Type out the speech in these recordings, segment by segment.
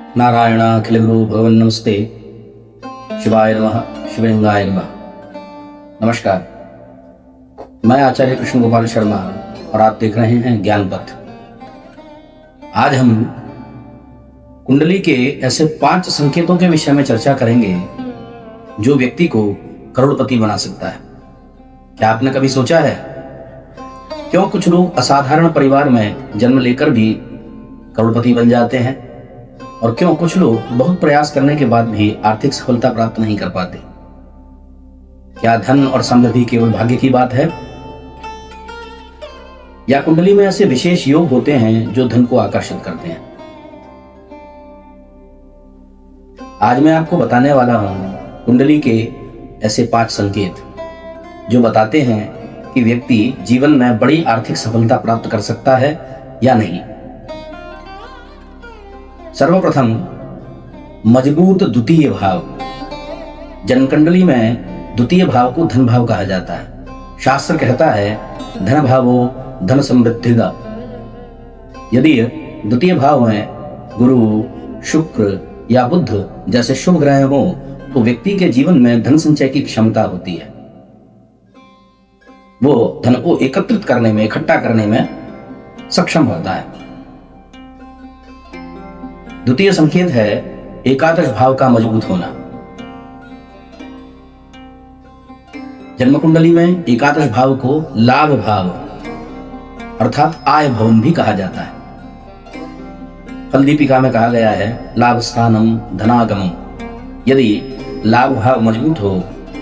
नारायण अखिल गुरु भगवन नमस्ते। शिवाय नमः, शिवलिंगाय नमः। नमस्कार, मैं आचार्य कृष्ण गोपाल शर्मा और आप देख रहे हैं ज्ञान पथ। आज हम कुंडली के ऐसे 5 संकेतों के विषय में चर्चा करेंगे जो व्यक्ति को करोड़पति बना सकता है। क्या आपने कभी सोचा है क्यों कुछ लोग असाधारण परिवार में जन्म लेकर भी करोड़पति बन जाते हैं और क्यों कुछ लोग बहुत प्रयास करने के बाद भी आर्थिक सफलता प्राप्त नहीं कर पाते? क्या धन और समृद्धि केवल भाग्य की बात है या कुंडली में ऐसे विशेष योग होते हैं जो धन को आकर्षित करते हैं? आज मैं आपको बताने वाला हूं कुंडली के ऐसे 5 संकेत जो बताते हैं कि व्यक्ति जीवन में बड़ी आर्थिक सफलता प्राप्त कर सकता है या नहीं। सर्वप्रथम, मजबूत द्वितीय भाव। जन्म कुंडली में द्वितीय भाव को धन भाव कहा जाता है। शास्त्र कहता है धन भावो धन समृद्धिदा। यदि द्वितीय भाव में गुरु, शुक्र या बुध जैसे शुभ ग्रह हो तो व्यक्ति के जीवन में धन संचय की क्षमता होती है। वो धन को एकत्रित करने में, इकट्ठा करने में सक्षम होता है। द्वितीय संकेत है एकादश भाव का मजबूत होना। जन्म कुंडली में एकादश भाव को लाभ भाव अर्थात आय भवन भी कहा जाता है। फल दीपिका में कहा गया है लाभ स्थानम धनागमम। यदि लाभ भाव मजबूत हो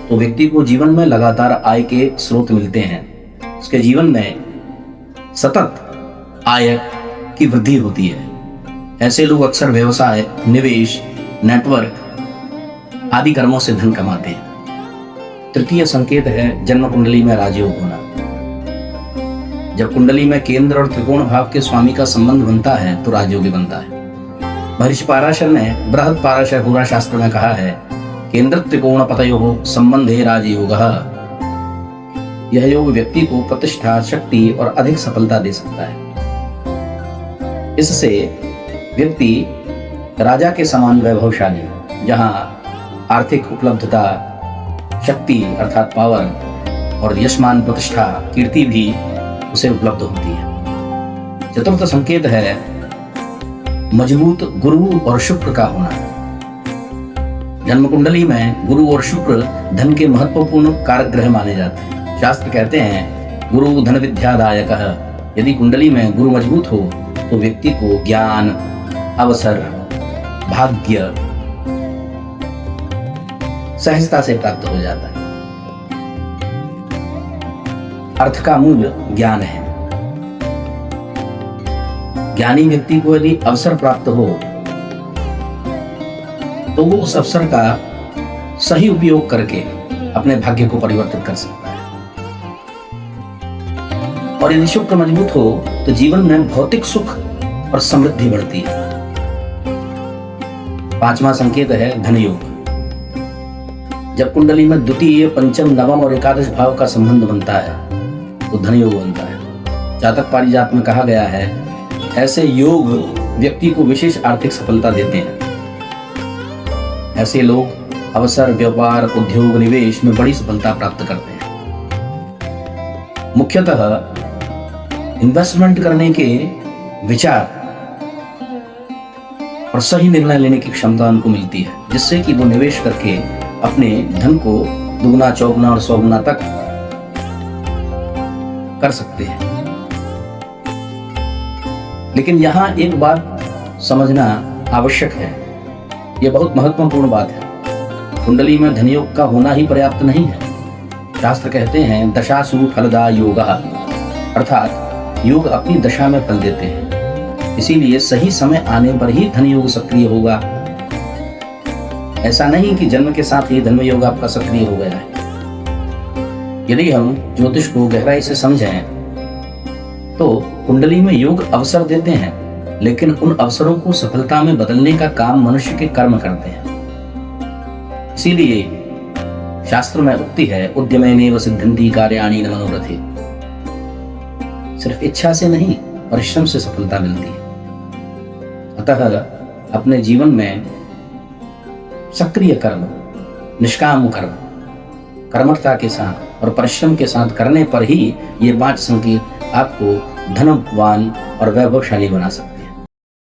तो व्यक्ति को जीवन में लगातार आय के स्रोत मिलते हैं। उसके जीवन में सतत आय की वृद्धि होती है। ऐसे लोग अक्सर व्यवसाय, निवेश, नेटवर्क आदि कर्मों से धन कमाते हैं। तृतीय संकेत है जन्म कुंडली में राजयोग होना। जब कुंडली में केंद्र और त्रिकोण भाव के स्वामी का संबंध बनता है तो राजयोगी बनता है। महर्षि पाराशर ने बृहद पाराशर पूरा शास्त्र में कहा है केंद्र त्रिकोण पतयोः संबंधे राजयोगः। यह योग व्यक्ति को प्रतिष्ठा, शक्ति और अधिक सफलता दे सकता है। इससे व्यक्ति राजा के समान वैभवशाली, जहां आर्थिक उपलब्धता, शक्ति अर्थात पावर और यशमान, प्रतिष्ठा, कीर्ति भी उसे उपलब्ध होती है। चतुर्थ संकेत है मजबूत गुरु और शुक्र का होना। जन्म कुंडली में गुरु और शुक्र धन के महत्वपूर्ण कारक ग्रह माने जाते हैं। शास्त्र कहते हैं गुरु धन विद्यादायकः। यदि कुंडली में गुरु मजबूत हो तो व्यक्ति को ज्ञान, अवसर, भाग्य सहजता से प्राप्त हो जाता है। अर्थ का मूल ज्ञान है। ज्ञानी व्यक्ति को यदि अवसर प्राप्त हो तो वो उस अवसर का सही उपयोग करके अपने भाग्य को परिवर्तित कर सकता है। और यदि शुक्र मजबूत हो तो जीवन में भौतिक सुख और समृद्धि बढ़ती है। 5वां संकेत है धन योग। जब कुंडली में द्वितीय, पंचम, नवम और एकादश भाव का संबंध बनता है तो धन योग बनता है। जातक पारिजात में कहा गया है ऐसे योग व्यक्ति को विशेष आर्थिक सफलता देते हैं। ऐसे लोग अवसर, व्यापार, उद्योग, निवेश में बड़ी सफलता प्राप्त करते हैं। मुख्यतः इन्वेस्टमेंट करने के विचार और सही निर्णय लेने की क्षमता उनको मिलती है, जिससे कि वो निवेश करके अपने धन को दुगना, चौगुना और सौगुना तक कर सकते हैं। लेकिन यहां एक बात समझना आवश्यक है, यह बहुत महत्वपूर्ण बात है। कुंडली में धनयोग का होना ही पर्याप्त नहीं है। शास्त्र कहते हैं दशासु फलदा योगः, अर्थात योग अपनी दशा में फल देते हैं। इसीलिए सही समय आने पर ही धन योग सक्रिय होगा। ऐसा नहीं कि जन्म के साथ ही धन योग आपका सक्रिय हो गया है। यदि हम ज्योतिष को गहराई से समझें तो कुंडली में योग अवसर देते हैं, लेकिन उन अवसरों को सफलता में बदलने का काम मनुष्य के कर्म करते हैं। इसीलिए शास्त्र में उक्ति है उद्यमेनैव सिद्ध्यन्ति कार्याणि न मनोरथे। सिर्फ इच्छा से नहीं, परिश्रम से सफलता मिलती है। अतः अपने जीवन में सक्रिय कर्म, निष्काम कर्म, कर्मठता के साथ और परिश्रम के साथ करने पर ही ये 5 संकेत आपको धनवान और वैभवशाली बना सकते हैं।